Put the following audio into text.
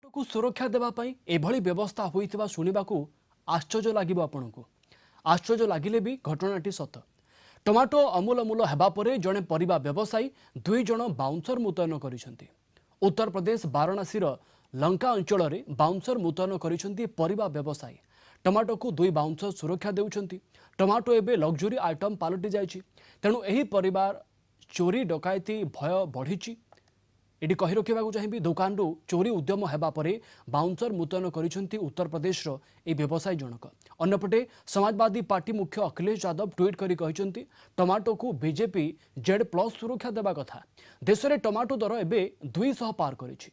को सुरक्षा देवा पई एभली व्यवस्था होइतिबा सुनिबाकू आश्चर्य लागिबो आपनकू। आश्चर्य लागिले भी घटनाटी सत। टमाटो अमूल अमूल हेबा परे जणे परिबा व्यवसायी 2 जण बाउंसर मुतयन करिसेंती। उत्तर प्रदेश वाराणसी लंका अंचल में बाउंसर मुतयन करिसेंती परिबा व्यवसायी। टमाटो को 2 बाउंसर सुरक्षा देउछंती। टमाटो एबे लग्जरी आइटम पालटि जाइछि। तेणु एही परिवार चोरी डकायती भय बढ़िछि। एटी कही रखा चाहिए दुकान चोरी उद्यम हेबा परे बाउंसर मुतयन करिसेंती उत्तर प्रदेश ए व्यवसायी जनक। अन्यपटे समाजवादी पार्टी मुख्य अखिलेश यादव ट्वीट करी कहिसेंती टमाटो को बीजेपी Z+ सुरक्षा देवा कथा। देश में टमाटो दर एबे 200 पार करिछि।